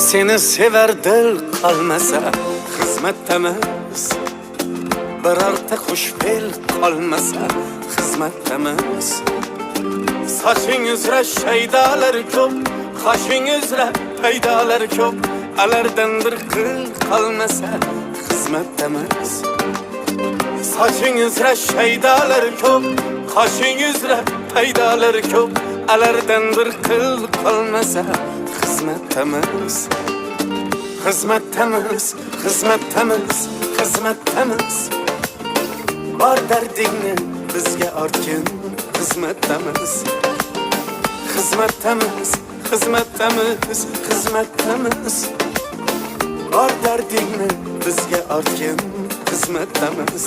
seni sever dil qolmasa xizmatdamiz. Birorta xushfe'l qolmasa xizmatdamiz. Soching uzra shaydalar ko'p, qoshing uzra paydalar ko'p, alardan bir qil qolmasa xizmatdamiz. Soching uzra shaydalar ko'p, qoshing uzra paydalar ko'p, alardan bir qil qolmasa xizmatdamiz. Xizmatdamiz, xizmatdamiz, xizmatdamiz. Bor dardingni bizga ortgin, xizmatdamiz. Xizmatdamiz, xizmatdamiz, xizmatdamiz. Bor dardingni bizga ortgin, xizmatdamiz.